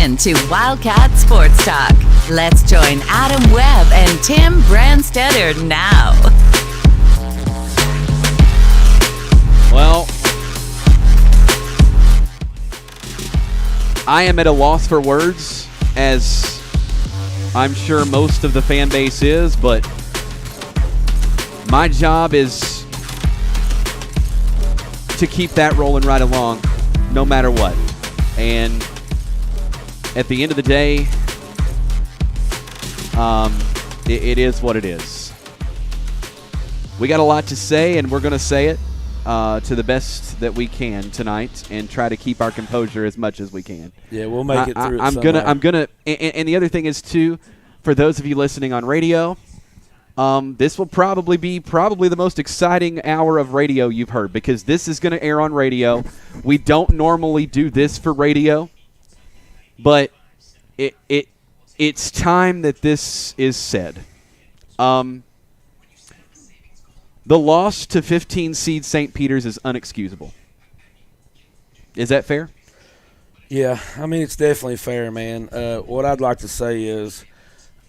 in to Wildcat Sports Talk. Let's join Adam Webb and Tim Brandstetter now. Well, I am at a loss for words, as I'm sure most of the fan base is, but my job is to keep that rolling right along, no matter what. And at the end of the day, it is what it is. We got a lot to say, and we're going to say it to the best that we can tonight, and try to keep our composure as much as we can. Yeah, we'll make it through. I'm gonna. And the other thing is too, for those of you listening on radio, this will probably be the most exciting hour of radio you've heard, because this is going to air on radio. We don't normally do this for radio, but it's time that this is said. The loss to 15 seed St. Peter's is unexcusable. Is that fair? Yeah, I mean, it's definitely fair, man. What I'd like to say is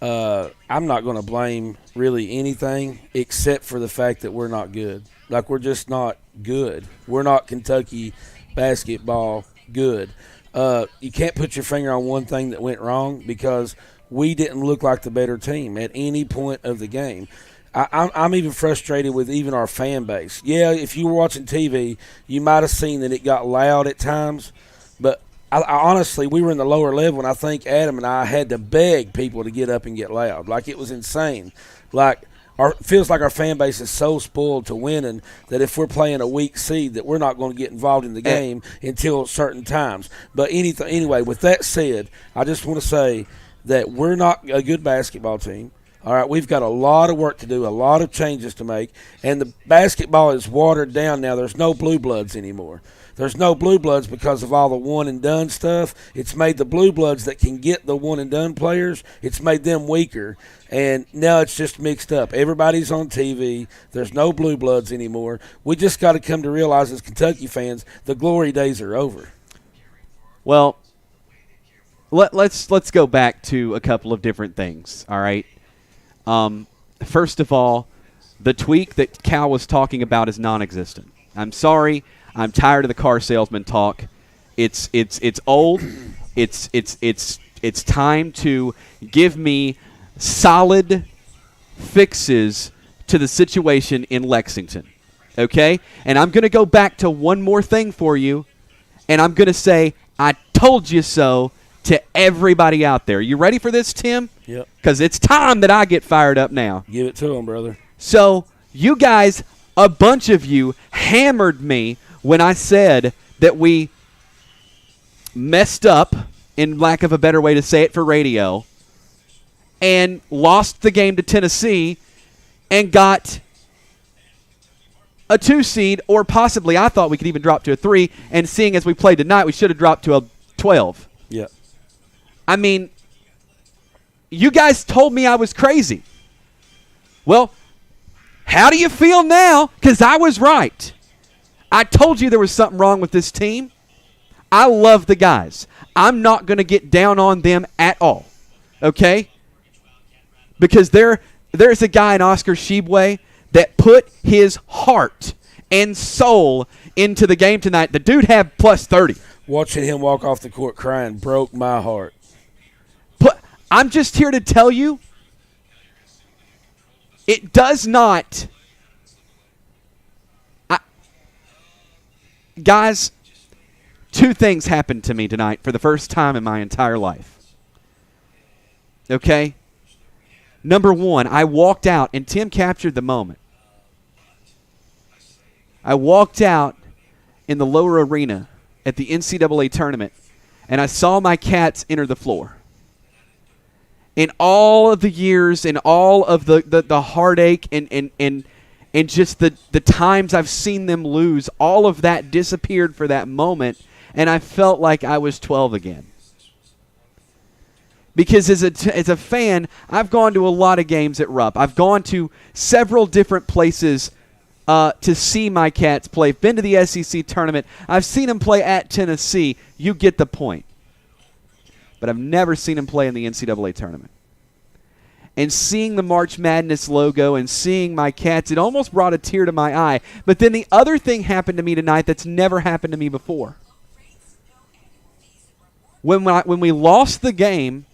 I'm not going to blame really anything except for the fact that we're not good. Like, we're just not good. We're not Kentucky basketball good. You can't put your finger on one thing that went wrong, because we didn't look like the better team at any point of the game. I'm even frustrated with even our fan base. Yeah, if you were watching TV, you might have seen that it got loud at times. But I honestly, we were in the lower level, and I think Adam and I had to beg people to get up and get loud. Like, it was insane. Like, feels like our fan base is so spoiled to winning that if we're playing a weak seed, that we're not going to get involved in the game until certain times. But anyway, with that said, I just want to say that we're not a good basketball team. All right, we've got a lot of work to do, a lot of changes to make, and the basketball is watered down now. There's no blue bloods anymore. There's no blue bloods because of all the one-and-done stuff. It's made the blue bloods that can get the one-and-done players, it's made them weaker, and now it's just mixed up. Everybody's on TV. There's no blue bloods anymore. We just got to come to realize as Kentucky fans, the glory days are over. Well, let's go back to a couple of different things, all right? First of all, the tweak that Cal was talking about is non-existent. I'm sorry. I'm tired of the car salesman talk. It's old. It's time to give me solid fixes to the situation in Lexington. Okay? And I'm going to go back to one more thing for you, and I'm going to say, I told you so to everybody out there. You ready for this, Tim? Yep. Because it's time that I get fired up now. Give it to him, brother. So you guys, a bunch of you, hammered me when I said that we messed up, in lack of a better way to say it for radio, and lost the game to Tennessee and got a 2 seed, or possibly I thought we could even drop to a 3, and seeing as we played tonight, we should have dropped to a 12. Yeah. I mean, you guys told me I was crazy. Well, how do you feel now? Because I was right. I told you there was something wrong with this team. I love the guys. I'm not going to get down on them at all. Okay? Because there's a guy in Oscar Shibwe that put his heart and soul into the game tonight. The dude had plus 30. Watching him walk off the court crying broke my heart. I'm just here to tell you, it does not. Guys, 2 things happened to me tonight for the first time in my entire life. Okay? Number 1, I walked out, and Tim captured the moment. I walked out in the lower arena at the NCAA tournament, and I saw my Cats enter the floor. In all of the years, and all of the heartache and just the times I've seen them lose, all of that disappeared for that moment, and I felt like I was 12 again. Because as a fan, I've gone to a lot of games at Rupp. I've gone to several different places to see my Cats play. Been to the SEC tournament. I've seen them play at Tennessee. You get the point. but I've never seen him play in the NCAA tournament. And seeing the March Madness logo and seeing my Cats, it almost brought a tear to my eye. But then the other thing happened to me tonight that's never happened to me before. When we lost the game,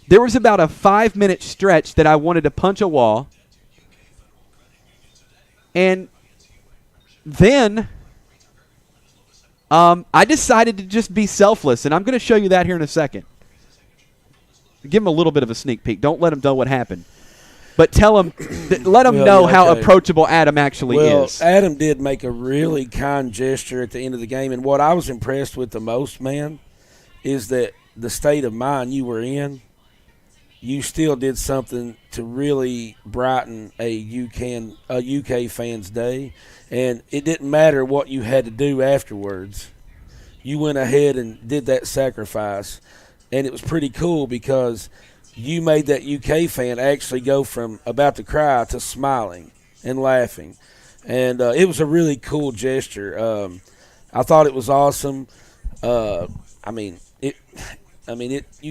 there was about a 5-minute stretch that I wanted to punch a wall. And then I decided to just be selfless, and I'm going to show you that here in a second. Give him a little bit of a sneak peek. Don't let him know what happened. But tell him, let him know how approachable Adam actually is. Adam did make a really kind gesture at the end of the game, and what I was impressed with the most, man, is that the state of mind you were in, you still did something to really brighten a UK fan's day, and it didn't matter what you had to do afterwards. You went ahead and did that sacrifice. And it was pretty cool because you made that UK fan actually go from about to cry to smiling and laughing. And it was a really cool gesture. I thought it was awesome. You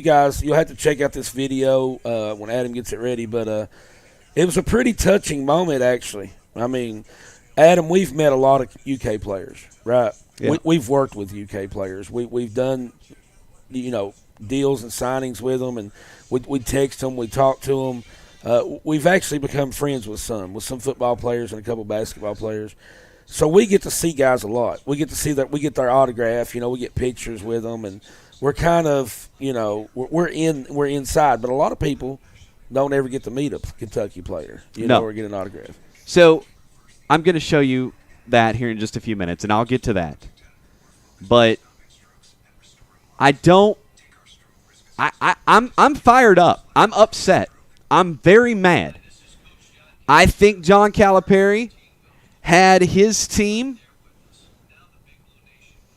guys, you'll have to check out this video when Adam gets it ready. But it was a pretty touching moment, actually. I mean, Adam, we've met a lot of UK players, right? Yeah. We've worked with UK players. We've done, deals and signings with them, and we text them, we talk to them. We've actually become friends with some football players and a couple basketball players. So we get to see guys a lot. We get to see that, we get their autograph, we get pictures with them, and we're kind of, we're inside. But a lot of people don't ever get to meet a Kentucky player, or get an autograph. So I'm going to show you that here in just a few minutes, and I'll get to that. But I'm fired up. I'm upset. I'm very mad. I think John Calipari had his team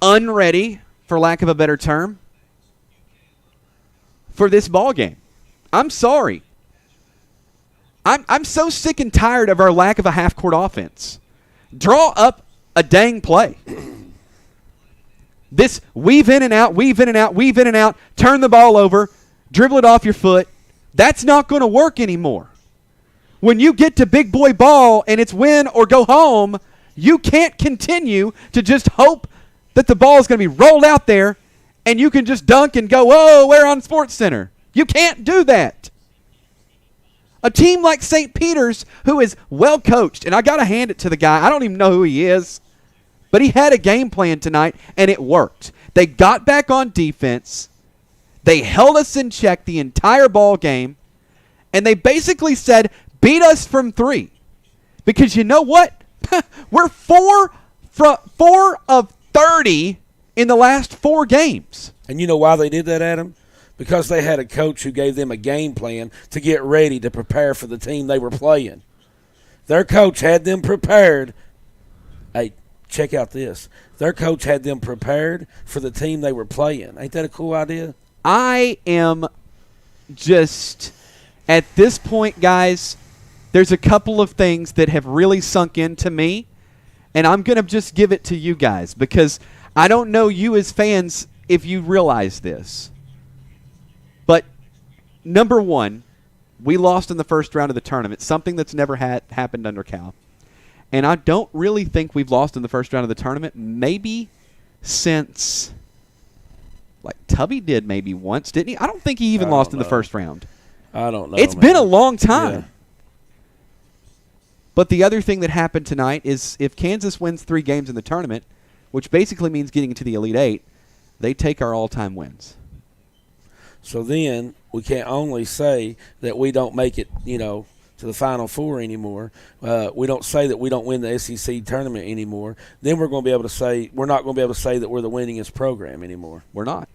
unready, for lack of a better term, for this ball game. I'm sorry. I'm so sick and tired of our lack of a half-court offense. Draw up a dang play. This weave in and out, turn the ball over, dribble it off your foot, that's not going to work anymore. When you get to big boy ball and it's win or go home, you can't continue to just hope that the ball is going to be rolled out there and you can just dunk and go, oh, we're on SportsCenter. You can't do that. A team like St. Peter's, who is well coached, and I got to hand it to the guy. I don't even know who he is. But he had a game plan tonight, and it worked. They got back on defense. They held us in check the entire ball game, and they basically said, beat us from 3. Because you know what? We're 4 of 30 in the last 4 games. And you know why they did that, Adam? Because they had a coach who gave them a game plan to get ready to prepare for the team they were playing. Their coach had them prepared. Hey, check out this. Their coach had them prepared for the team they were playing. Ain't that a cool idea? I am just, at this point, guys, there's a couple of things that have really sunk into me, and I'm going to just give it to you guys because I don't know you as fans if you realize this. But, number one, we lost in the first round of the tournament, something that's never happened under Cal. And I don't really think we've lost in the first round of the tournament, maybe since, like, Tubby did maybe once, didn't he? I don't think he even lost in the first round. I don't know. It's been a long time. Yeah. But the other thing that happened tonight is if Kansas wins 3 games in the tournament, which basically means getting into the Elite Eight, they take our all-time wins. So then we can't only say that we don't make it, to the Final Four anymore. We don't say that we don't win the SEC tournament anymore. Then we're going to be able to say we're not going to be able to say that we're the winningest program anymore. We're not.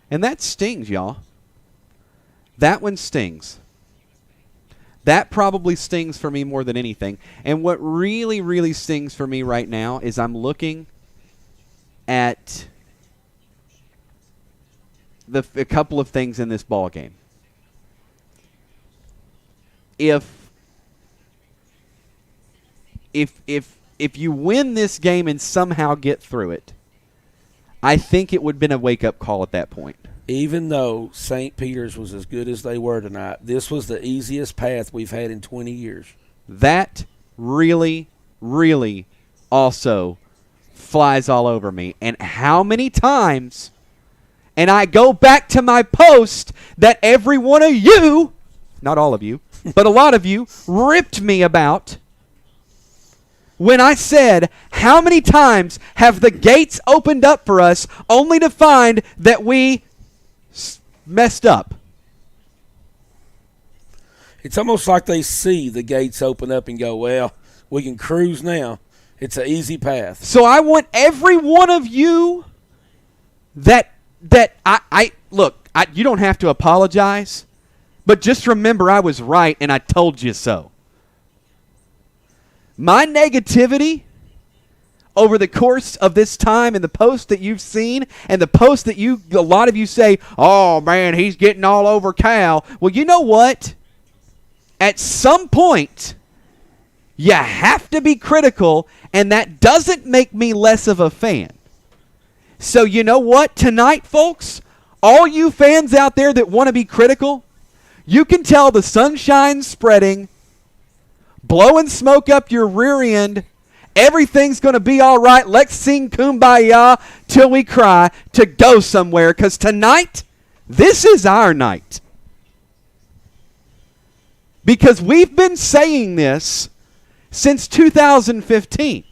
And that stings, y'all. That one stings. That probably stings for me more than anything. And what really, really stings for me right now is I'm looking at a couple of things in this ball game. If you win this game and somehow get through it, I think it would have been a wake-up call at that point. Even though St. Peter's was as good as they were tonight, this was the easiest path we've had in 20 years. That really, really also flies all over me. And how many times, and I go back to my post that every one of you, not all of you, but a lot of you, ripped me about when I said, how many times have the gates opened up for us only to find that we messed up? It's almost like they see the gates open up and go, well, we can cruise now. It's an easy path. So I want every one of you that look, you don't have to apologize, but just remember I was right and I told you so. My negativity over the course of this time and the post that you've seen and the post that a lot of you say, oh man, he's getting all over Cal. Well, you know what? At some point, you have to be critical, and that doesn't make me less of a fan. So you know what? Tonight, folks, all you fans out there that want to be critical, you can tell the sunshine's spreading, blowing smoke up your rear end. Everything's going to be all right. Let's sing Kumbaya till we cry to go somewhere, because tonight, this is our night. Because we've been saying this since 2015.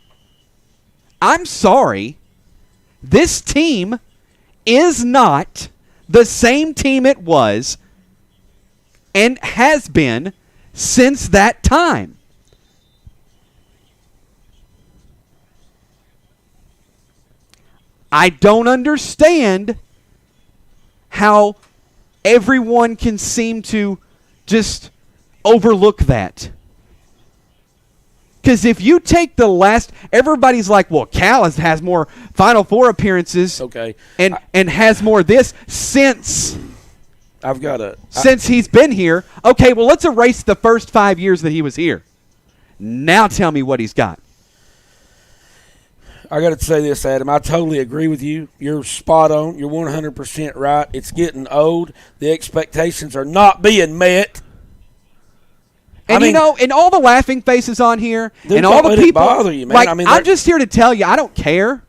I'm sorry. This team is not the same team it was and has been since that time. I don't understand how everyone can seem to just overlook that. Because if you take the last, everybody's like, well, Cal has more Final Four appearances, okay, and has more this since he's been here. Okay, well, let's erase the first 5 years that he was here. Now tell me what he's got. I got to say this, Adam. I totally agree with you. You're spot on. You're 100% right. It's getting old. The expectations are not being met. And you know, and all the laughing faces on here, and all the people, bother you, man. Like, I'm just here to tell you, I don't care.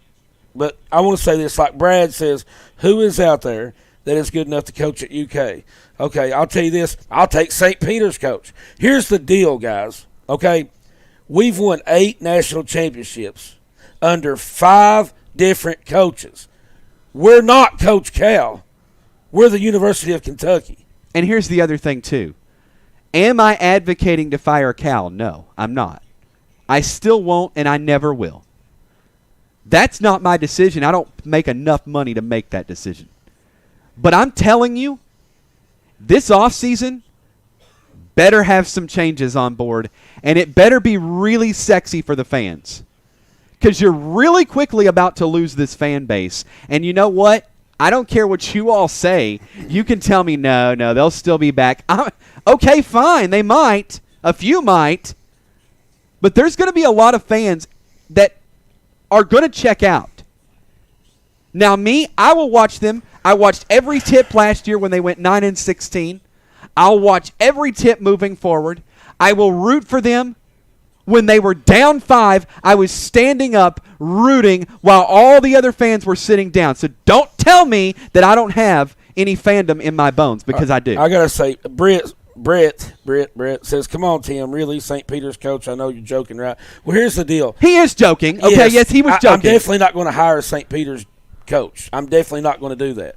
But I want to say this, like Brad says, who is out there that is good enough to coach at UK? Okay, I'll tell you this. I'll take St. Peter's coach. Here's the deal, guys. Okay, we've won 8 national championships under 5 different coaches. We're not Coach Cal. We're the University of Kentucky. And here's the other thing, too. Am I advocating to fire Cal? No, I'm not. I still won't, and I never will. That's not my decision. I don't make enough money to make that decision. But I'm telling you, this offseason better have some changes on board, and it better be really sexy for the fans. Because you're really quickly about to lose this fan base. And you know what? I don't care what you all say. You can tell me, no, they'll still be back. Okay, fine, they might. A few might. But there's going to be a lot of fans that are going to check out. Now, me, I will watch them. I watched every tip last year when they went 9-16. I'll watch every tip moving forward. I will root for them. When they were down 5, I was standing up, rooting, while all the other fans were sitting down. So don't tell me that I don't have any fandom in my bones, because I do. I got to say, Brett says, come on, Tim, really, St. Peter's coach? I know you're joking, right? Well, here's the deal. He is joking. Okay, yes, he was joking. I'm definitely not going to hire a St. Peter's coach. I'm definitely not going to do that.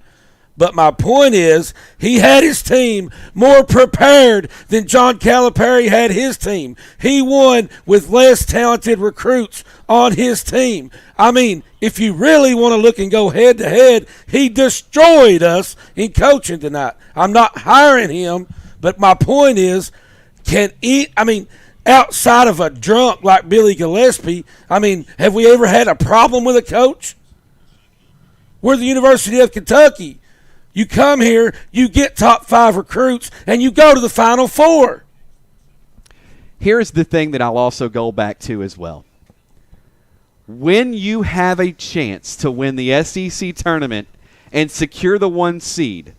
But my point is, he had his team more prepared than John Calipari had his team. He won with less talented recruits on his team. I mean, if you really want to look and go head-to-head, he destroyed us in coaching tonight. I'm not hiring him, but my point is, outside of a drunk like Billy Gillespie, have we ever had a problem with a coach? We're the University of Kentucky. You come here, you get top 5 recruits, and you go to the Final Four. Here's the thing that I'll also go back to as well. when you have a chance to win the SEC tournament and secure the 1 seed,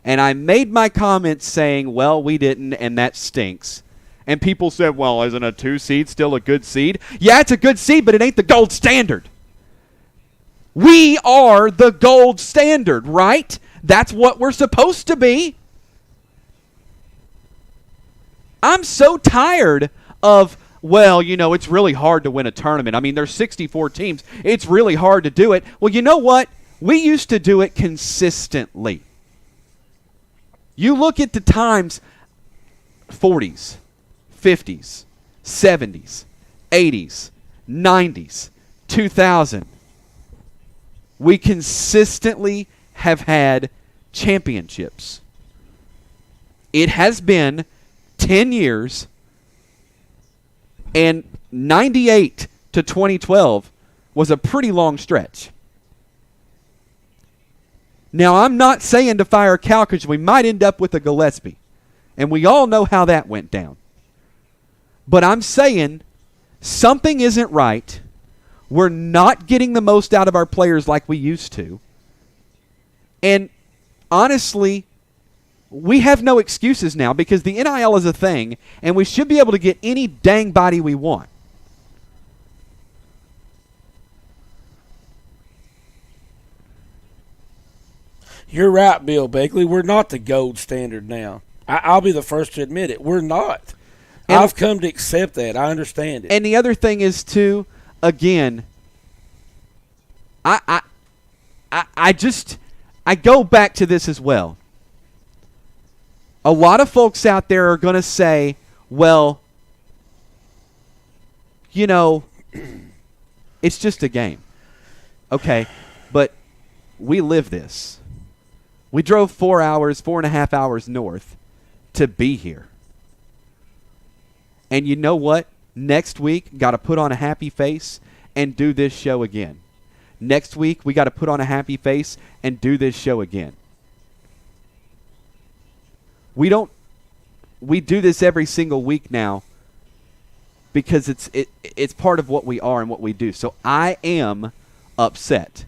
and I made my comments saying, well, we didn't, and that stinks. And people said, well, isn't a 2 seed still a good seed? Yeah, it's a good seed, but it ain't the gold standard. We are the gold standard, right? That's what we're supposed to be. I'm so tired of, well, it's really hard to win a tournament. I mean, there's 64 teams. It's really hard to do it. Well, you know what? We used to do it consistently. You look at the times, 40s, 50s, 70s, 80s, 90s, 2000. We consistently have had championships. It has been 10 years, and 98 to 2012 was a pretty long stretch. Now, I'm not saying to fire Cal because we might end up with a Gillespie, and we all know how that went down. But I'm saying something isn't right. We're not getting the most out of our players like we used to. And honestly, we have no excuses now because the NIL is a thing, and we should be able to get any dang body we want. You're right, Bill Beckley. We're not the gold standard now. I'll be the first to admit it. We're not. And I've come to accept that. I understand it. And the other thing is, too, again, I go back to this as well. A lot of folks out there are going to say, well, it's just a game. Okay, but we live this. We drove 4.5 hours north to be here. And you know what? Next week, got to put on a happy face and do this show again. Next week, we got to put on a happy face and do this show again. We do this every single week now because it's part of what we are and what we do. So I am upset.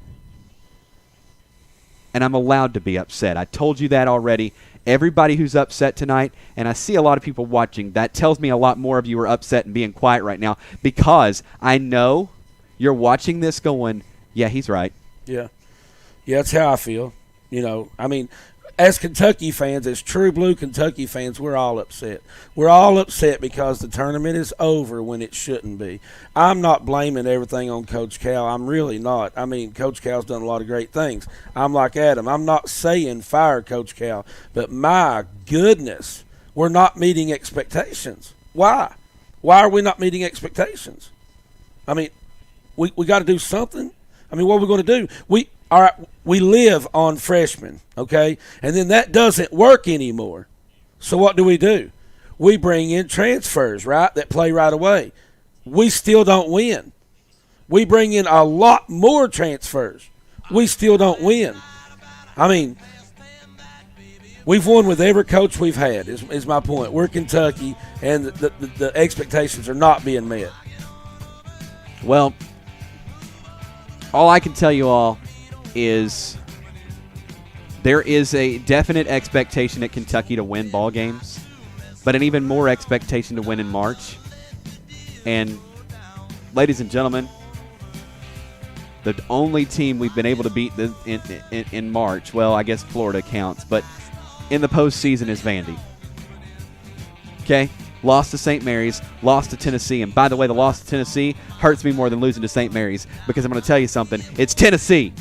And I'm allowed to be upset. I told you that already. Everybody who's upset tonight, and I see a lot of people watching, that tells me a lot more of you are upset and being quiet right now because I know you're watching this going, yeah, he's right. Yeah. Yeah, that's how I feel. As Kentucky fans, as true blue Kentucky fans, we're all upset. We're all upset because the tournament is over when it shouldn't be. I'm not blaming everything on Coach Cal. I'm really not. I mean, Coach Cal's done a lot of great things. I'm like Adam. I'm not saying fire Coach Cal, but my goodness, we're not meeting expectations. Why? Why are we not meeting expectations? I mean, we got to do something. I mean, what are we going to do? We live on freshmen, okay? And then that doesn't work anymore. So what do? We bring in transfers, right, that play right away. We still don't win. We bring in a lot more transfers. We still don't win. I mean, we've won with every coach we've had is my point. We're Kentucky, and the expectations are not being met. Well, all I can tell you all is there is a definite expectation at Kentucky to win ball games, but an even more expectation to win in March. And ladies and gentlemen, the only team we've been able to beat in March, well, I guess Florida counts, but in the postseason is Vandy. Okay? Lost to St. Mary's, lost to Tennessee. And by the way, the loss to Tennessee hurts me more than losing to St. Mary's because I'm going to tell you something. It's Tennessee.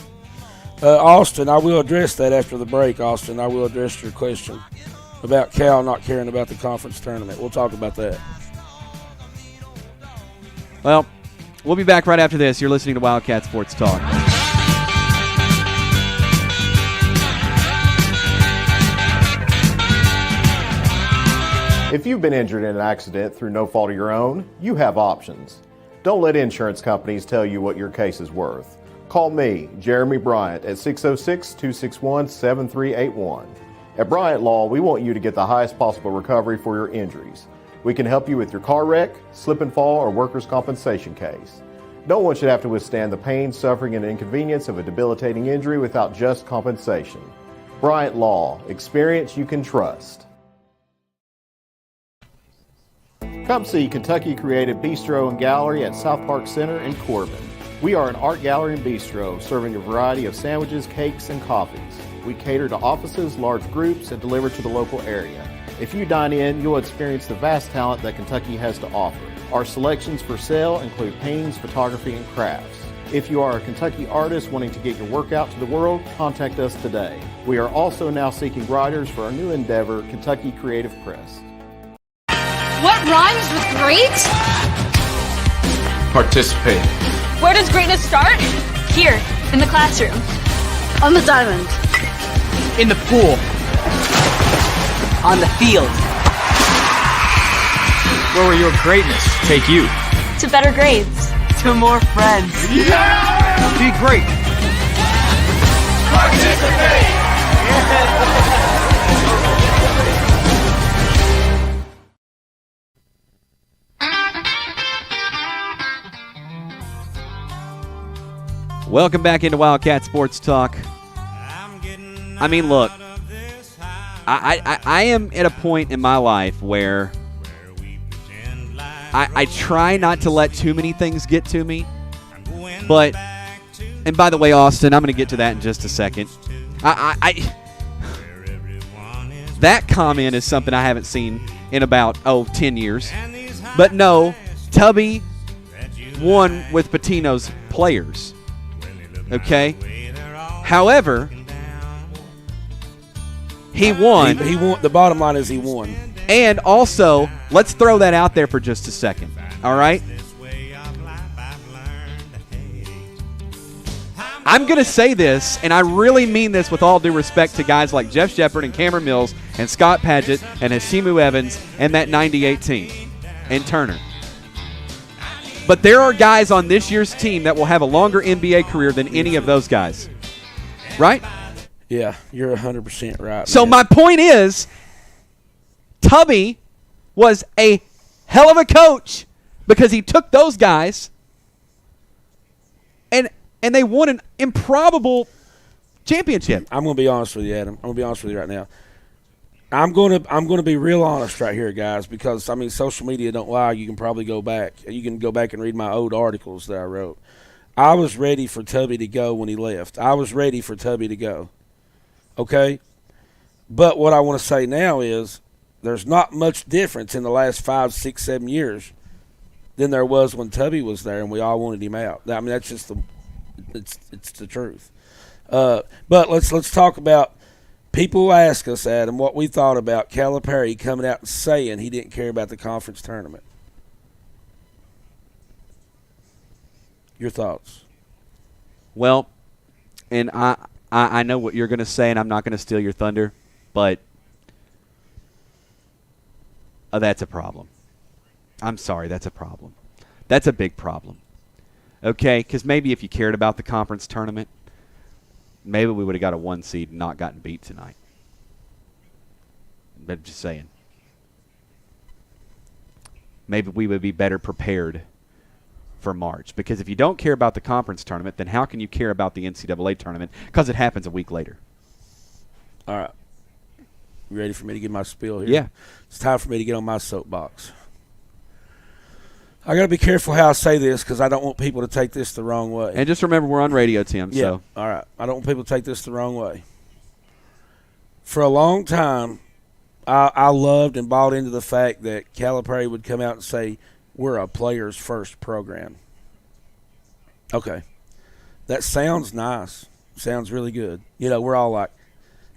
Austin, I will address that after the break, Austin. I will address your question about Cal not caring about the conference tournament. We'll talk about that. Well, we'll be back right after this. You're listening to Wildcat Sports Talk. If you've been injured in an accident through no fault of your own, you have options. Don't let insurance companies tell you what your case is worth. Call me, Jeremy Bryant, at 606-261-7381. At Bryant Law, we want you to get the highest possible recovery for your injuries. We can help you with your car wreck, slip and fall, or workers' compensation case. No one should have to withstand the pain, suffering, and inconvenience of a debilitating injury without just compensation. Bryant Law. Experience you can trust. Come see Kentucky Creative Bistro and Gallery at South Park Center in Corbin. We are an art gallery and bistro serving a variety of sandwiches, cakes, and coffees. We cater to offices, large groups, and deliver to the local area. If you dine in, you'll experience the vast talent that Kentucky has to offer. Our selections for sale include paintings, photography, and crafts. If you are a Kentucky artist wanting to get your work out to the world, contact us today. We are also now seeking writers for our new endeavor, Kentucky Creative Press. What rhymes with great? Participate. Where does greatness start? Here, in the classroom. On the diamond. In the pool. On the field. Where will your greatness take you? To better grades. To more friends. Yeah! Be great. Participate! Welcome back into Wildcat Sports Talk. I mean, look, I am at a point in my life where I try not to let too many things get to me. But, and by the way, Austin, I'm going to get to that in just a second. That comment is something I haven't seen in about, 10 years. But no, Tubby won with Patino's players. Okay? However, he won. He won. The bottom line is he won. And also, let's throw that out there for just a second. All right? I'm going to say this, and I really mean this with all due respect to guys like Jeff Shepard and Cameron Mills and Scott Padgett and Hashimu Evans and that 98 team and Turner. But there are guys on this year's team that will have a longer NBA career than any of those guys. Right? Yeah, you're 100% right. So my point is, Tubby was a hell of a coach because he took those guys and they won an improbable championship. I'm going to be honest with you, Adam. I'm going to be honest with you right now. I'm going to be real honest right here, guys, because, I mean, social media don't lie. You can probably go back. You can go back and read my old articles that I wrote. I was ready for Tubby to go when he left. I was ready for Tubby to go. Okay? But what I want to say now is there's not much difference in the last 5, 6, 7 years than there was when Tubby was there and we all wanted him out. I mean, that's just it's the truth. But let's talk about people ask us, Adam, what we thought about Calipari coming out and saying he didn't care about the conference tournament. Your thoughts? Well, and I know what you're going to say, and I'm not going to steal your thunder, but that's a problem. I'm sorry, that's a problem. That's a big problem. Okay, because maybe if you cared about the conference tournament, maybe we would have got a 1 seed and not gotten beat tonight. But just saying. Maybe we would be better prepared for March. Because if you don't care about the conference tournament, then how can you care about the NCAA tournament? Because it happens a week later. All right. You ready for me to give my spiel here? Yeah. It's time for me to get on my soapbox. I got to be careful how I say this because I don't want people to take this the wrong way. And just remember, we're on radio, Tim. Yeah. So. All right. I don't want people to take this the wrong way. For a long time, I loved and bought into the fact that Calipari would come out and say, we're a players first program. Okay. That sounds nice. Sounds really good. You know, we're all like,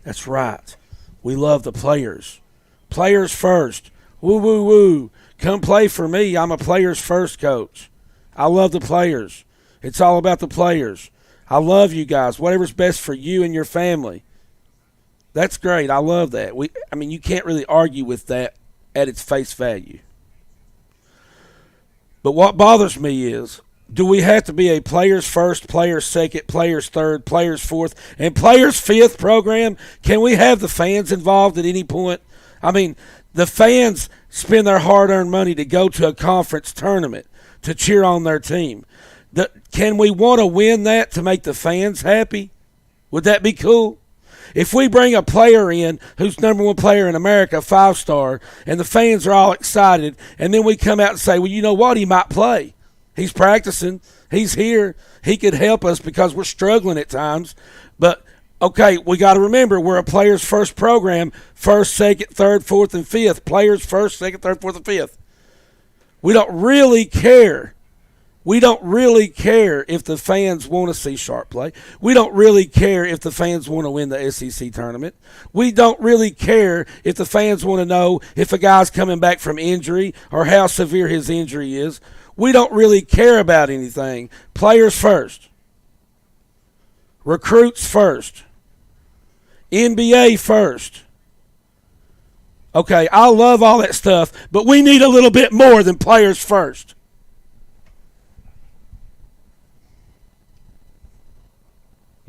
that's right. We love the players. Players first. Woo, woo, woo. Come play for me. I'm a players first coach. I love the players. It's all about the players. I love you guys. Whatever's best for you and your family. That's great. I love that. You can't really argue with that at its face value. But what bothers me is, do we have to be a players first, players second, players third, players fourth, and players fifth program? Can we have the fans involved at any point? I mean, the fans spend their hard-earned money to go to a conference tournament to cheer on their team. Can we want to win that to make the fans happy? Would that be cool? If we bring a player in who's number one player in America, 5-star, and the fans are all excited, and then we come out and say, well, you know what? He might play. He's practicing. He's here. He could help us because we're struggling at times. But, okay, we got to remember we're a players first program, first, second, third, fourth, and fifth. Players first, second, third, fourth, and fifth. We don't really care. We don't really care if the fans want to see Sharp play. We don't really care if the fans want to win the SEC tournament. We don't really care if the fans want to know if a guy's coming back from injury or how severe his injury is. We don't really care about anything. Players first. Recruits first. NBA first. Okay, I love all that stuff, but we need a little bit more than players first.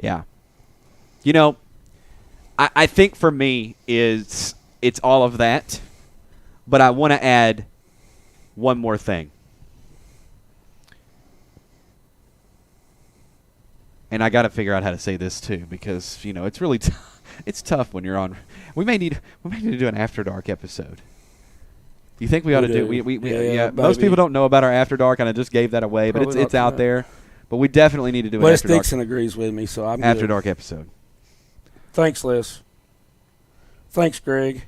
Yeah. You know, I think for me it's all of that, but I want to add one more thing. And I got to figure out how to say this too, because you know it's really it's tough when you're on. We may need to do an After Dark episode. Do you think we ought to do? Yeah. Most people don't know about our After Dark, and I just gave that away, but it's out there. But we definitely need to do an Les After Dark. Dixon agrees with me, so I'm After good. Dark episode. Thanks, Les. Thanks, Greg.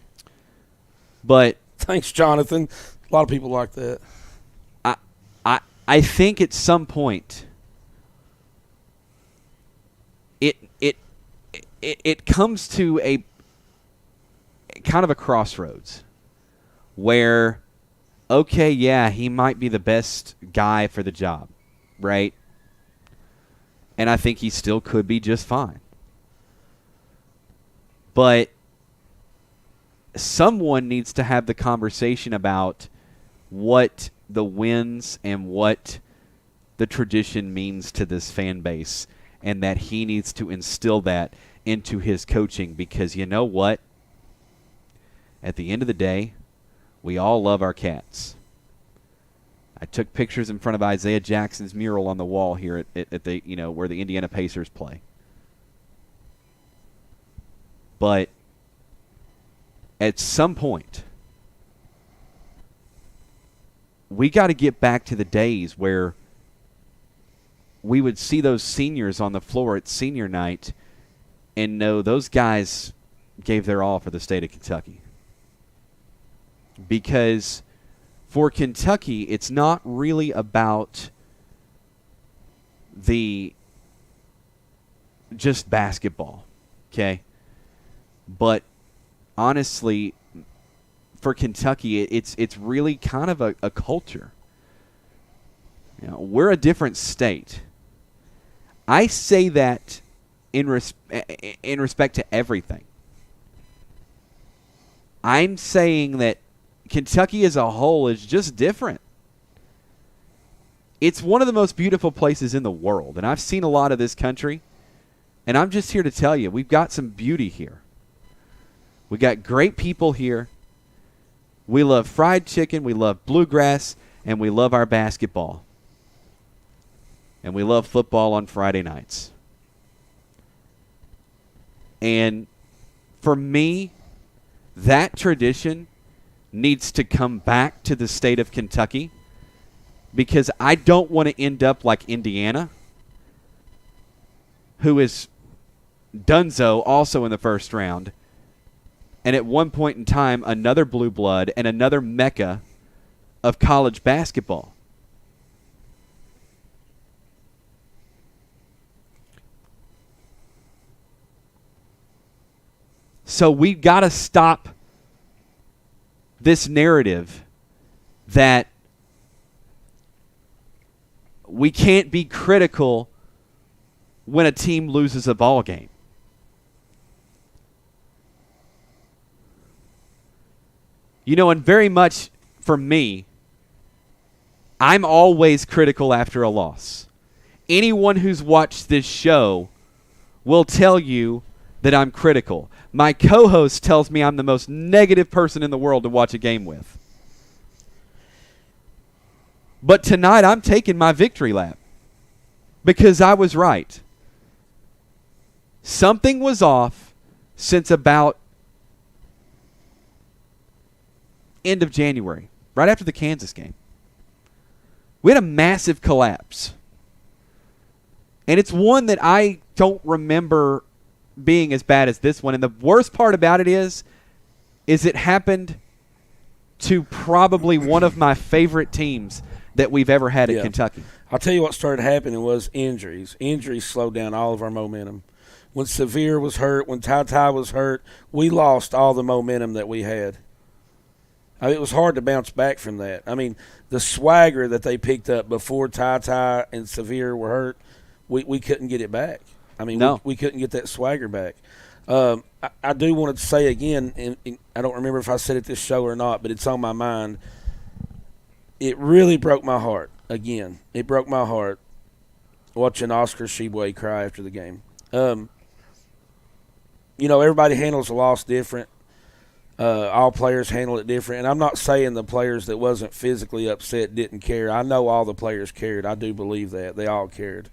But thanks, Jonathan. A lot of people like that. I think at some point it comes to a kind of a crossroads where, okay, yeah, he might be the best guy for the job, right? And I think he still could be just fine. But someone needs to have the conversation about what the wins and what the tradition means to this fan base, and that he needs to instill that into his coaching, because you know what? At the end of the day, we all love our Cats. I took pictures in front of Isaiah Jackson's mural on the wall here at the where the Indiana Pacers play. But at some point, we got to get back to the days where we would see those seniors on the floor at senior night and know those guys gave their all for the state of Kentucky. Because for Kentucky, it's not really about the just basketball, okay? But honestly, for Kentucky, it's really kind of a culture. You know, we're a different state. I say that in respect to everything. I'm saying that Kentucky as a whole is just different. It's one of the most beautiful places in the world, and I've seen a lot of this country, and I'm just here to tell you, we've got some beauty here. We got great people here. We love fried chicken, we love bluegrass, and we love our basketball. And we love football on Friday nights. And for me, that tradition needs to come back to the state of Kentucky, because I don't want to end up like Indiana, who is donezo also in the first round, and at one point in time, another blue blood and another mecca of college basketball. So we've got to stop this narrative that we can't be critical when a team loses a ball game. You know, and very much for me, I'm always critical after a loss. Anyone who's watched this show will tell you that I'm critical. My co-host tells me I'm the most negative person in the world to watch a game with. But tonight I'm taking my victory lap. because I was right. Something was off since about end of January, right after the Kansas game. We had a massive collapse. And it's one that I don't remember being as bad as this one. And the worst part about it is it happened to probably one of my favorite teams that we've ever had at Kentucky. I'll tell you what started happening was injuries. Injuries slowed down all of our momentum. When Sevier was hurt, when Ty was hurt, we lost all the momentum that we had. I mean, it was hard to bounce back from that. I mean, the swagger that they picked up before Ty and Sevier were hurt, we couldn't get it back. I mean, we couldn't get that swagger back. I do want to say again, and I don't remember if I said it this show or not, but it's on my mind. It really broke my heart. Again, it broke my heart watching Oscar Tshiebwe cry after the game. Everybody handles a loss different. All players handle it different. And I'm not saying the players that wasn't physically upset didn't care. I know all the players cared. I do believe that. They all cared.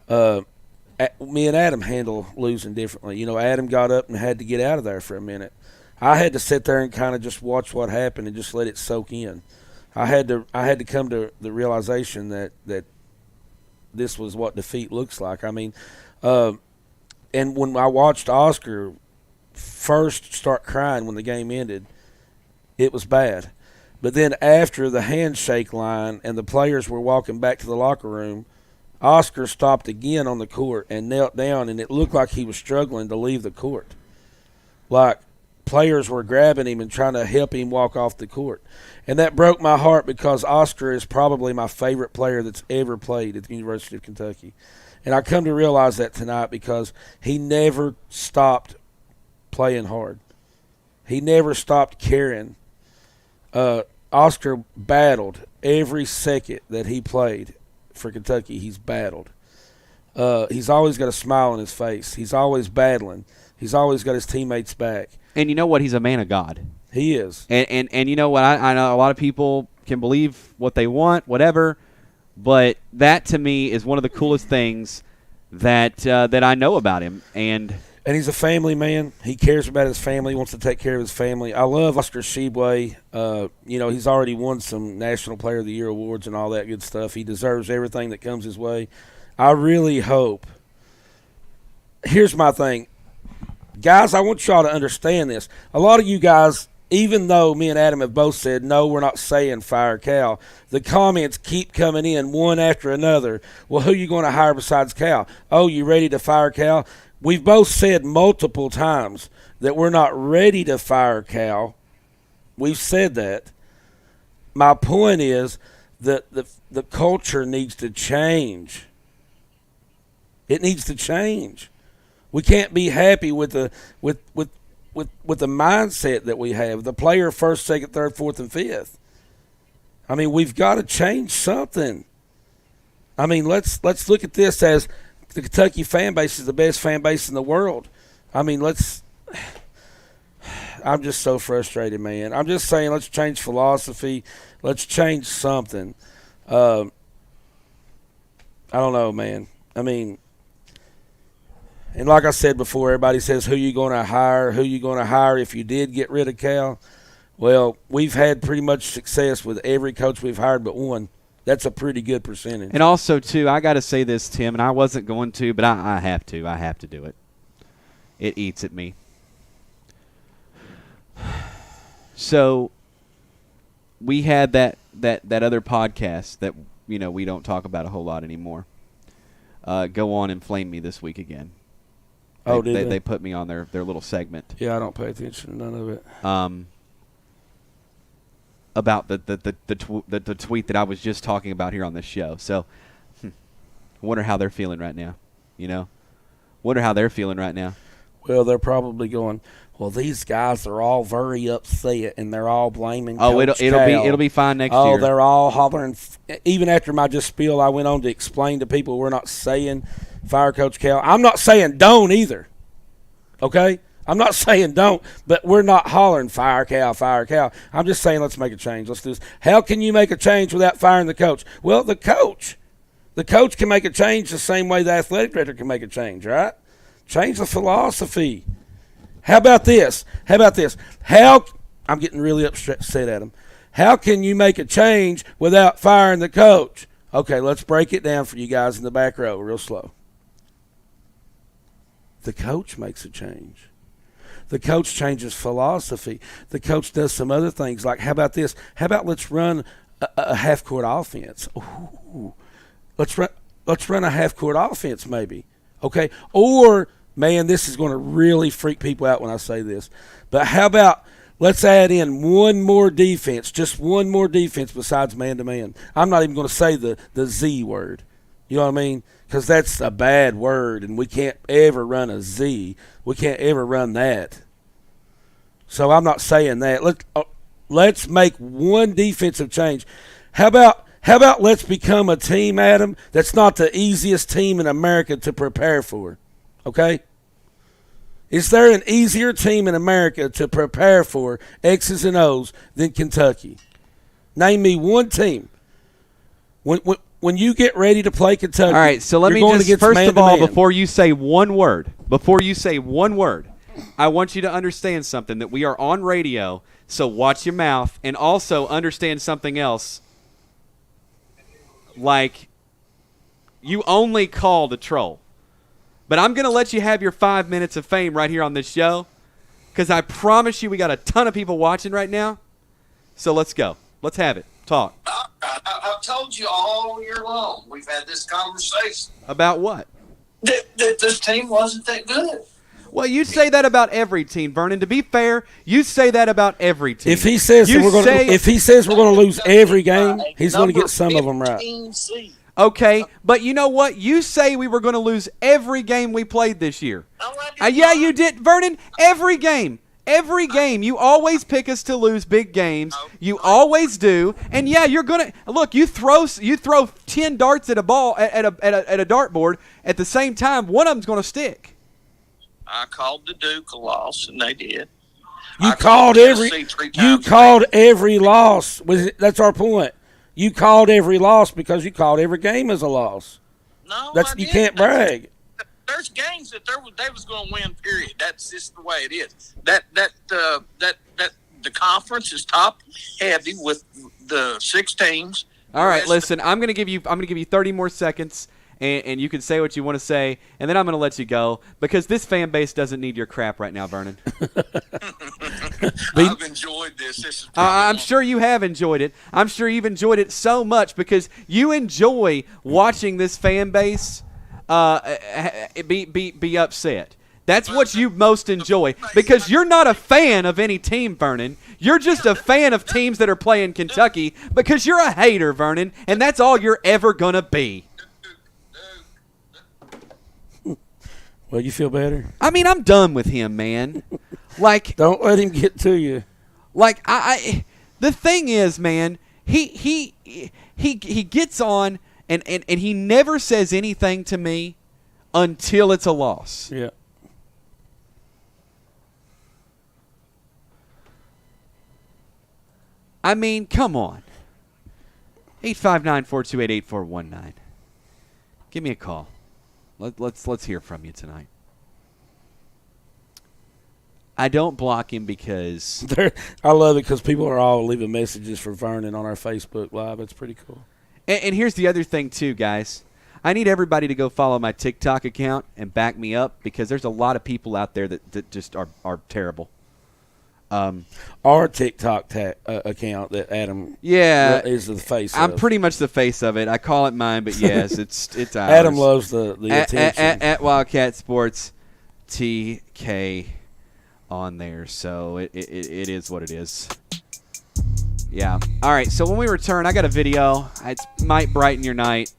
Me and Adam handle losing differently. Adam got up and had to get out of there for a minute. I had to sit there and kind of just watch what happened and just let it soak in. I had to come to the realization that this was what defeat looks like. I mean, and when I watched Oscar first start crying when the game ended, it was bad. But then after the handshake line and the players were walking back to the locker room, Oscar stopped again on the court and knelt down, and it looked like he was struggling to leave the court. Like players were grabbing him and trying to help him walk off the court. And that broke my heart because Oscar is probably my favorite player that's ever played at the University of Kentucky. And I come to realize that tonight because he never stopped playing hard. He never stopped caring. Oscar battled every second that he played for Kentucky. He's battled. He's always got a smile on his face. He's always battling. He's always got his teammates back. And you know what? He's a man of God. He is. And you know what? I know a lot of people can believe what they want, whatever, but that to me is one of the coolest things that I know about him. And he's a family man. He cares about his family. He wants to take care of his family. I love Oscar Tshiebwe. He's already won some National Player of the Year awards and all that good stuff. He deserves everything that comes his way. I really hope. Here's my thing. Guys, I want y'all to understand this. A lot of you guys, even though me and Adam have both said, no, we're not saying fire Cal, the comments keep coming in one after another. Well, who are you going to hire besides Cal? Oh, you ready to fire Cal? We've both said multiple times that we're not ready to fire Cal. We've said that. My point is that the culture needs to change. It needs to change. We can't be happy with the mindset that we have. The player first, second, third, fourth, and fifth. I mean, we've got to change something. I mean, let's look at this as the Kentucky fan base is the best fan base in the world. I mean, I'm just so frustrated, man. I'm just saying let's change philosophy. Let's change something. I don't know, man. I mean, and like I said before, everybody says, who you going to hire? Who you going to hire if you did get rid of Cal? Well, we've had pretty much success with every coach we've hired but one. That's a pretty good percentage. And also, too, I got to say this, Tim, and I wasn't going to, but I have to. I have to do it. It eats at me. So we had that other podcast that, we don't talk about a whole lot anymore. Go on and flame me this week again. They put me on their little segment. Yeah, I don't pay attention to none of it. About the tweet that I was just talking about here on this show. So, wonder how they're feeling right now. Wonder how they're feeling right now. Well, they're probably going, well, these guys are all very upset, and they're all blaming Coach it'll be fine next year. Oh, they're all hollering. Even after my just spiel, I went on to explain to people we're not saying fire Coach Cal. I'm not saying don't either. Okay? I'm not saying don't, but we're not hollering fire Cal, fire Cal. I'm just saying let's make a change. Let's do this. How can you make a change without firing the coach? Well, the coach The coach can make a change the same way the athletic director can make a change, right? Change the philosophy. How about this? I'm getting really upset at him. How can you make a change without firing the coach? Okay, let's break it down for you guys in the back row real slow. The coach makes a change. The coach changes philosophy. The coach does some other things like, how about this? How about let's run a half-court offense? Ooh. Let's run a half-court offense maybe, okay? Or, man, this is going to really freak people out when I say this, but how about let's add in one more defense, just one more defense besides man-to-man. I'm not even going to say the Z word. You know what I mean? Because that's a bad word, and we can't ever run a Z. We can't ever run that. So I'm not saying that. Let's make one defensive change. How about let's become a team, Adam, that's not the easiest team in America to prepare for, okay? Is there an easier team in America to prepare for, X's and O's, than Kentucky? Name me one team. When you get ready to play Kentucky, all right, so let me just, first of all, before you say one word, I want you to understand something, that we are on radio, so watch your mouth, and also understand something else. Like, you only called a troll. But I'm going to let you have your 5 minutes of fame right here on this show, because I promise you we got a ton of people watching right now. So let's go. Let's have it. Talk. I've told you all year long. We've had this conversation. About what? That this team wasn't that good. Well, you say that about every team, Vernon. To be fair, you say that about every team. If he says we're going to lose every game, he's going to get some of them right. Okay, but you know what? You say we were going to lose every game we played this year. Yeah, you did, Vernon. Every game. Every game. You always pick us to lose big games. You always do. And yeah, you're going to look. You throw 10 darts at a ball at a dartboard at the same time. One of them's going to stick. I called the Duke a loss, and they did. You called every loss. That's our point. You called every loss because you called every game as a loss. No, you can't brag. There's games that they was going to win. Period. That's just the way it is. That the conference is top heavy with the 6 teams. All right, listen. I'm going to give you 30 more seconds, and you can say what you want to say, and then I'm going to let you go because this fan base doesn't need your crap right now, Vernon. I've enjoyed this. I'm sure you have enjoyed it. I'm sure you've enjoyed it so much because you enjoy watching this fan base be upset. That's what you most enjoy because you're not a fan of any team, Vernon. You're just a fan of teams that are playing Kentucky because you're a hater, Vernon, and that's all you're ever going to be. Well, you feel better? I mean, I'm done with him, man. Like, don't let him get to you. Like, the thing is, man, he gets on and he never says anything to me until it's a loss. Yeah. I mean, come on. 859-428-8419. Give me a call. Let's hear from you tonight. I don't block him because I love it because people are all leaving messages for Vernon on our Facebook Live. It's pretty cool. And here's the other thing too, guys. I need everybody to go follow my TikTok account and back me up because there's a lot of people out there that just are terrible. Our TikTok account that Adam is the face of. I'm pretty much the face of it. I call it mine, but yes, it's ours. Adam loves the attention. At Wildcat Sports TK on there, so it is what it is. Yeah. All right, so when we return, I got a video. It might brighten your night,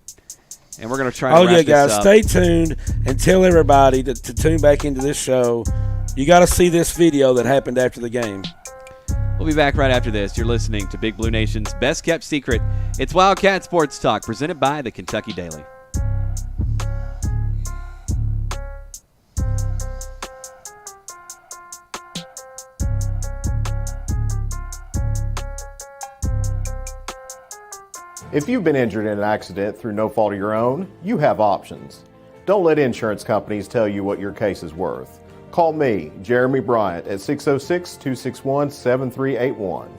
and we're going to try to wrap guys, this up. stay tuned and tell everybody to tune back into this show. You got to see this video that happened after the game. We'll be back right after this. You're listening to Big Blue Nation's Best Kept Secret. It's Wildcat Sports Talk, presented by the Kentucky Daily. If you've been injured in an accident through no fault of your own, you have options. Don't let insurance companies tell you what your case is worth. Call me, Jeremy Bryant, at 606-261-7381.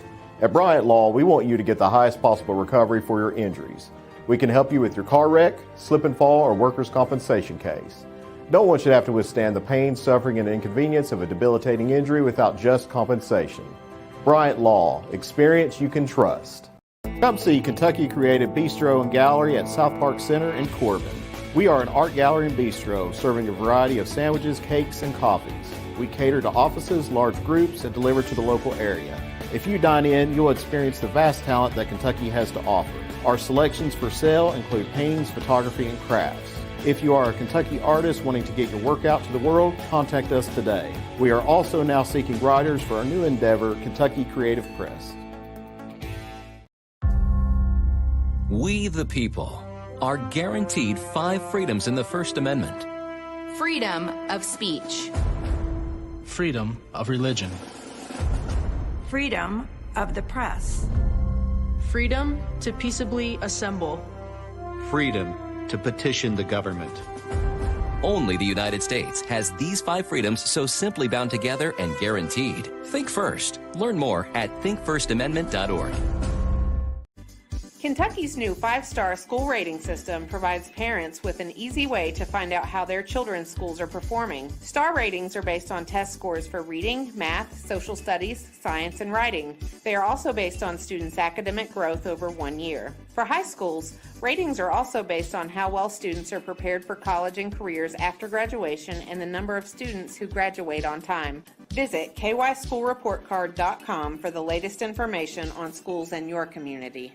At Bryant Law, we want you to get the highest possible recovery for your injuries. We can help you with your car wreck, slip and fall, or workers' compensation case. No one should have to withstand the pain, suffering, and inconvenience of a debilitating injury without just compensation. Bryant Law, experience you can trust. Come see Kentucky Creative Bistro and Gallery at South Park Center in Corbin. We are an art gallery and bistro serving a variety of sandwiches, cakes, and coffees. We cater to offices, large groups, and deliver to the local area. If you dine in, you'll experience the vast talent that Kentucky has to offer. Our selections for sale include paintings, photography, and crafts. If you are a Kentucky artist wanting to get your work out to the world, contact us today. We are also now seeking writers for our new endeavor, Kentucky Creative Press. We, the people, are guaranteed 5 freedoms in the First Amendment. Freedom of speech. Freedom of religion. Freedom of the press. Freedom to peaceably assemble. Freedom to petition the government. Only the United States has these 5 freedoms so simply bound together and guaranteed. Think first. Learn more at thinkfirstamendment.org. Kentucky's new 5-star school rating system provides parents with an easy way to find out how their children's schools are performing. Star ratings are based on test scores for reading, math, social studies, science, and writing. They are also based on students' academic growth over 1 year. For high schools, ratings are also based on how well students are prepared for college and careers after graduation and the number of students who graduate on time. Visit kyschoolreportcard.com for the latest information on schools in your community.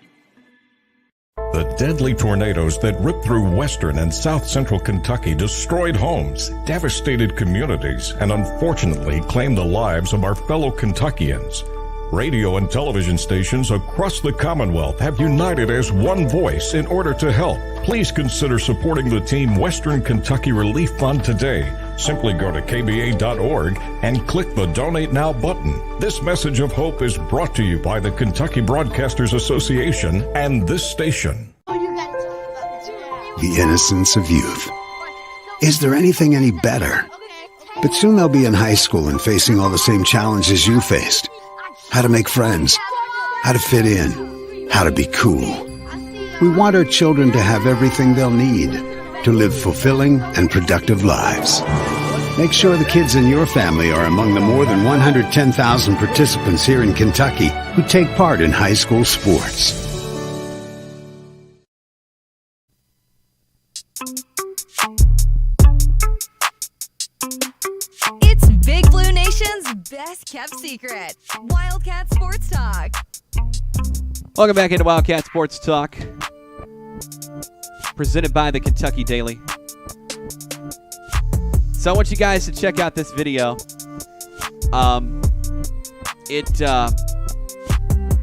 The deadly tornadoes that ripped through western and south central Kentucky destroyed homes, devastated communities, and unfortunately claimed the lives of our fellow Kentuckians. Radio and television stations across the Commonwealth have united as one voice in order to help. Please consider supporting the Team Western Kentucky Relief Fund today. Simply go to kba.org and click the Donate Now button. This message of hope is brought to you by the Kentucky Broadcasters Association and this station. The innocence of youth. Is there anything any better? But soon they'll be in high school and facing all the same challenges you faced. How to make friends, how to fit in, how to be cool. We want our children to have everything they'll need to live fulfilling and productive lives. Make sure the kids in your family are among the more than 110,000 participants here in Kentucky who take part in high school sports. It's Big Blue Nation's best kept secret, Wildcat Sports Talk. Welcome back into Wildcat Sports Talk, presented by the Kentucky Daily. So I want you guys to check out this video. It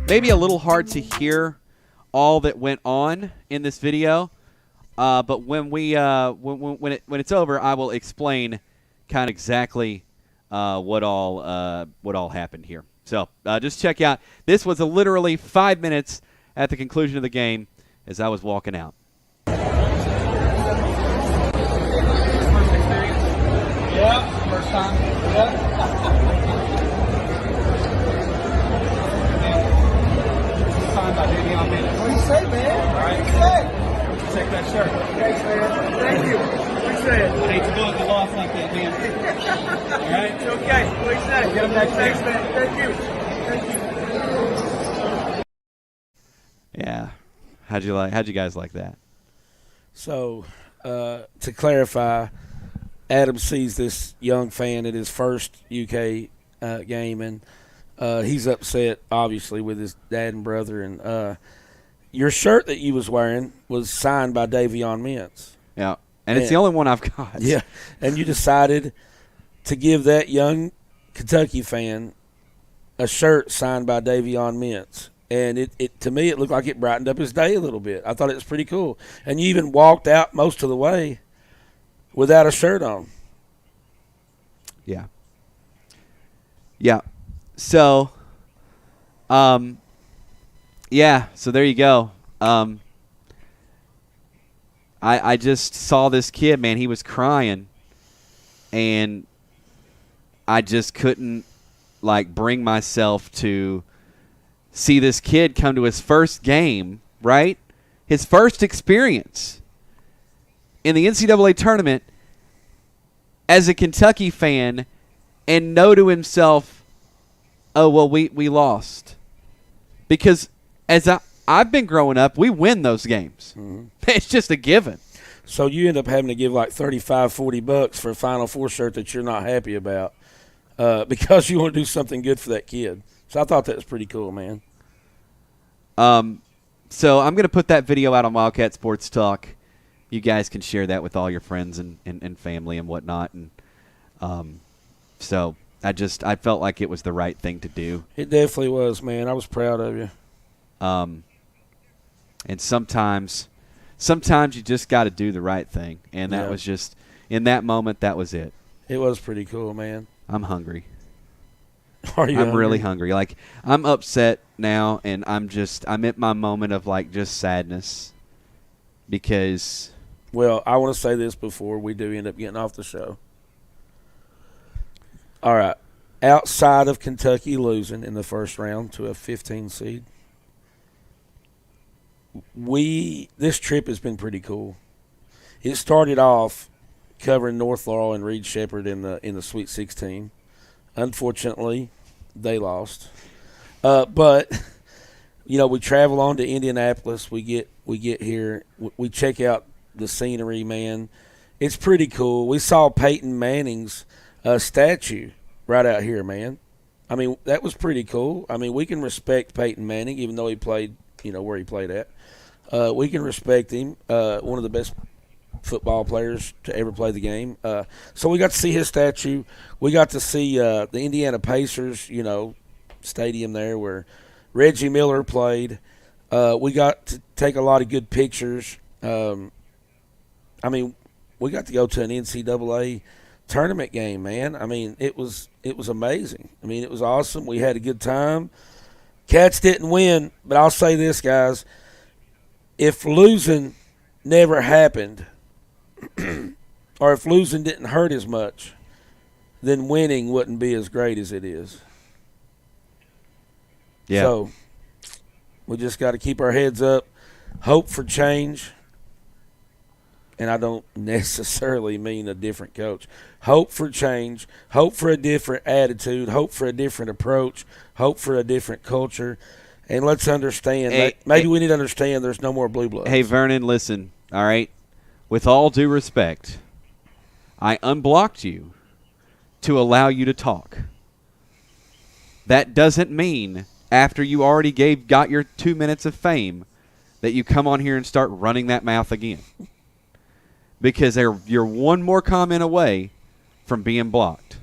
may be a little hard to hear all that went on in this video, but when it's over, I will explain kind of exactly what all happened here. So just check out. This was literally 5 minutes at the conclusion of the game as I was walking out. Yeah, first time. Yeah. Signed by Davion Minutes. What do you say, man? All right. What do you say? Check that shirt. Thanks, man. Thank you. Appreciate it. I hate to go at the loss like that, man. All right? It's okay. What do you say? Get him back. Thanks, man. Thank you. Yeah. How'd you guys like that? So, to clarify, Adam sees this young fan at his first UK game, and he's upset, obviously, with his dad and brother. And your shirt that you was wearing was signed by Davion Mintz. Yeah, and it's the only one I've got. Yeah, and you decided to give that young Kentucky fan a shirt signed by Davion Mintz. And it to me, it looked like it brightened up his day a little bit. I thought it was pretty cool. And you even walked out most of the way without a shirt on. Yeah. Yeah. So, so there you go. I just saw this kid, man. He was crying, and I just couldn't, bring myself to see this kid come to his first game, right? His first experience in the NCAA tournament as a Kentucky fan and know to himself, oh, well, we lost. Because as I've been growing up, we win those games. Mm-hmm. It's just a given. So you end up having to give like $35-$40 for a Final Four shirt that you're not happy about because you want to do something good for that kid. So I thought that was pretty cool, man. So I'm going to put that video out on Wildcat Sports Talk. You guys can share that with all your friends and family and whatnot. And so I felt like it was the right thing to do. It definitely was, man. I was proud of you. And sometimes you just got to do the right thing. And that was just, in that moment, that was it. It was pretty cool, man. I'm hungry. Are you hungry? Really hungry. I'm upset now, and I'm at my moment of, just sadness because. Well, I want to say this before we do end up getting off the show. All right. Outside of Kentucky losing in the first round to a 15 seed, this trip has been pretty cool. It started off covering North Laurel and Reed Shepherd in the Sweet 16. Unfortunately, they lost. But we travel on to Indianapolis. We get here. We check out the scenery, man. It's pretty cool. We saw Peyton Manning's statue right out here, man. I mean, that was pretty cool. I mean, we can respect Peyton Manning, even though he played, where he played at. We can respect him. One of the best football players to ever play the game. So we got to see his statue. We got to see the Indiana Pacers, stadium there where Reggie Miller played. We got to take a lot of good pictures. I mean, we got to go to an NCAA tournament game, man. I mean, it was amazing. I mean, it was awesome. We had a good time. Cats didn't win, but I'll say this, guys. If losing never happened, or if losing didn't hurt as much, then winning wouldn't be as great as it is. Yeah. So we just got to keep our heads up, hope for change. And I don't necessarily mean a different coach. Hope for change, hope for a different attitude, hope for a different approach, hope for a different culture. And let's understand, maybe we need to understand there's no more blue bloods. Hey, Vernon, listen, all right? With all due respect, I unblocked you to allow you to talk. That doesn't mean after you already got your 2 minutes of fame that you come on here and start running that mouth again. Because you're one more comment away from being blocked.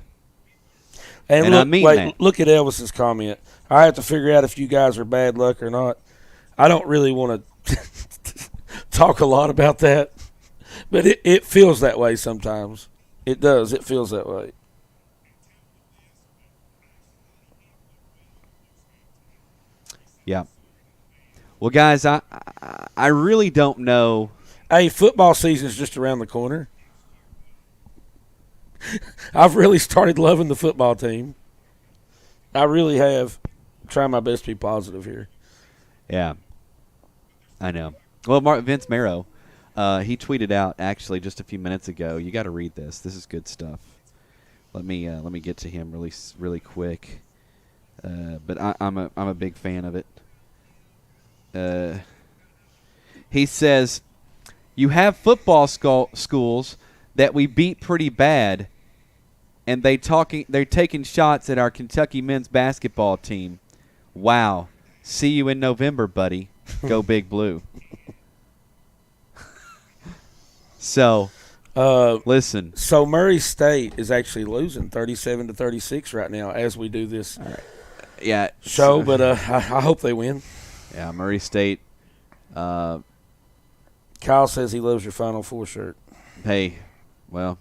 And look, I mean that. Look at Elvis's comment. I have to figure out if you guys are bad luck or not. I don't really want to talk a lot about that, but it feels that way sometimes. It does. It feels that way. Yeah. Well, guys, I really don't know. Hey, football season is just around the corner. I've really started loving the football team. I really have. Try my best to be positive here. Yeah, I know. Well, Vince Marrow, he tweeted out actually just a few minutes ago. You got to read this. This is good stuff. Let me get to him really quick. But I'm a big fan of it. He says, "You have football schools that we beat pretty bad, and they're taking shots at our Kentucky men's basketball team. Wow. See you in November, buddy. Go Big Blue." So, listen. So Murray State is actually losing 37-36 right now as we do this show, but I hope they win. Yeah, Murray State. Kyle says he loves your Final Four shirt. Hey, well.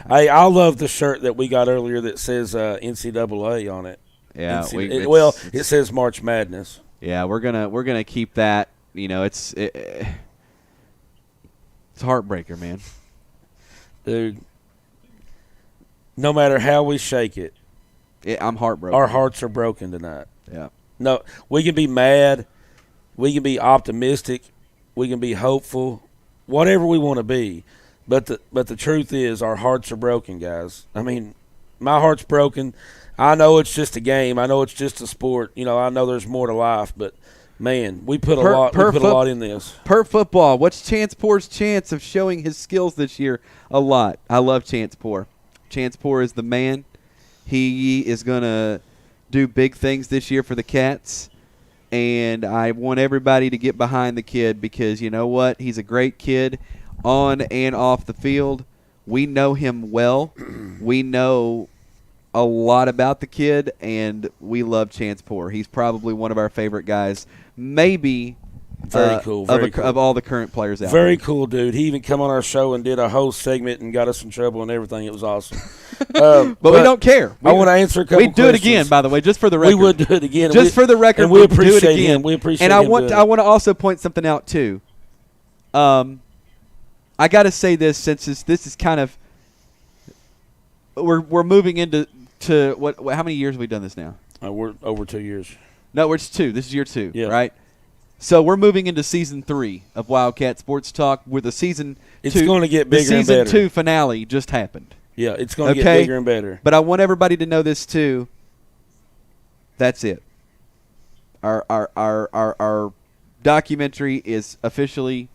Hey, I love the shirt that we got earlier that says NCAA on it. Yeah, it says March Madness. Yeah, we're gonna keep that. It's a heartbreaker, man. Dude, no matter how we shake it, I'm heartbroken. Our hearts are broken tonight. Yeah. No, we can be mad. We can be optimistic. We can be hopeful. Whatever we want to be. But the truth is our hearts are broken, guys. I mean, my heart's broken. I know it's just a game. I know it's just a sport. You know, I know there's more to life, but man, we put a lot in this. Per football, what's Chance Poor's chance of showing his skills this year? A lot. I love Chance Poor. Chance Poor is the man. He is going to do big things this year for the Cats, and I want everybody to get behind the kid because you know what? He's a great kid on and off the field. We know him well. We know a lot about the kid, and we love Chance Poor. He's probably one of our favorite guys, maybe very cool, of all the current players out Very there. cool, dude. He even come on our show and did a whole segment and got us in trouble and everything. It was awesome. But we don't care. I want to answer a couple questions. We'd do it again, by the way, just for the record. We would do it again. Just for the record, and we appreciate do it again. him. We appreciate and him. And I want to also point something out, too. I got to say this since this is kind of we're moving into what? How many years have we done this now? We're over 2 years. No, it's 2. This is year 2, yeah. right? So we're moving into season 3 of Wildcat Sports Talk, where the season it's going to get bigger and better. The season 2 finale just happened. Yeah, it's going to get bigger and better. But I want everybody to know this too. That's it. Our documentary is officially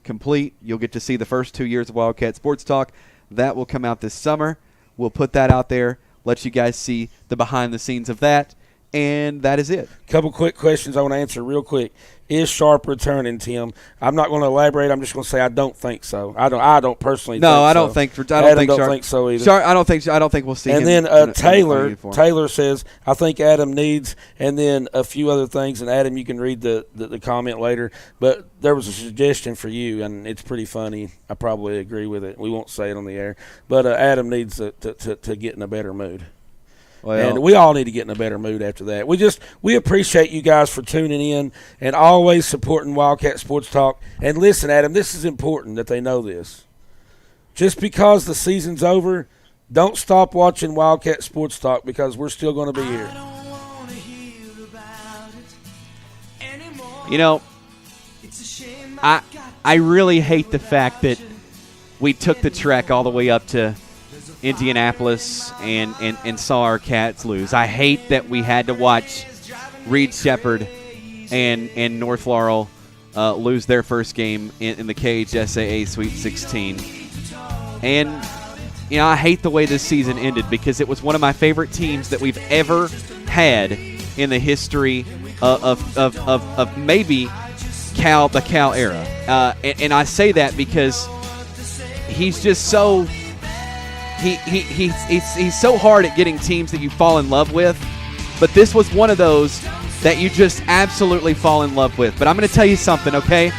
complete. You'll get to see the first 2 years of Wildcat Sports Talk. That will come out this summer. We'll put that out there, let you guys see the behind the scenes of that, and that is it. Couple quick questions I want to answer real quick. Is Sharp returning, Tim? I'm not going to elaborate. I'm just going to say I don't think so. I don't personally. No, think I don't so. think. Adam don't Sharp, think so either. Sharp, I don't think we'll see. And him then Taylor says I think Adam needs, and then a few other things. And Adam, you can read the comment later. But there was a suggestion for you, and it's pretty funny. I probably agree with it. We won't say it on the air, but Adam needs to get in a better mood. Well, and we all need to get in a better mood after that. We appreciate you guys for tuning in and always supporting Wildcat Sports Talk. And listen, Adam, this is important that they know this. Just because the season's over, don't stop watching Wildcat Sports Talk because we're still going to be here. You know, I really hate the fact that we took the trek all the way up to Indianapolis and saw our Cats lose. I hate that we had to watch Reed Shepherd and North Laurel lose their first game in the KHSAA Sweet 16. And, you know, I hate the way this season ended because it was one of my favorite teams that we've ever had in the history of maybe the Cal era. And I say that because he's just so – He's so hard at getting teams that you fall in love with, but this was one of those that you just absolutely fall in love with. But I'm going to tell you something, okay?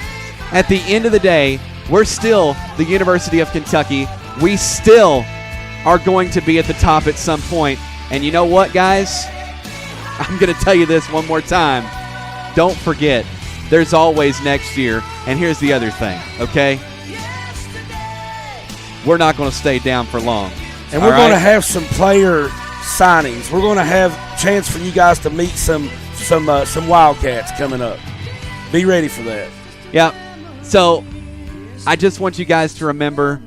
At the end of the day, we're still the University of Kentucky. We still are going to be at the top at some point. And you know what, guys? I'm going to tell you this one more time. Don't forget, there's always next year. And here's the other thing, okay? We're not going to stay down for long. And we're going to have some player signings. We're going to have a chance for you guys to meet some Wildcats coming up. Be ready for that. Yeah. So I just want you guys to remember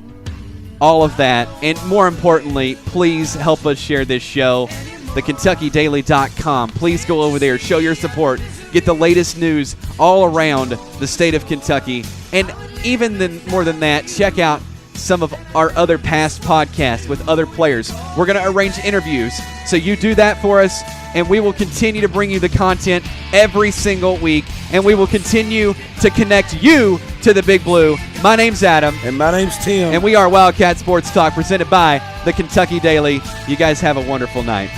all of that. And more importantly, please help us share this show. TheKentuckyDaily.com. Please go over there. Show your support. Get the latest news all around the state of Kentucky. And even more than that, check out some of our other past podcasts with other players. We're going to arrange interviews, so you do that for us, and we will continue to bring you the content every single week, and we will continue to connect you to the Big Blue. My name's Adam. And my name's Tim. And we are Wildcat Sports Talk, presented by the Kentucky Daily. You guys have a wonderful night.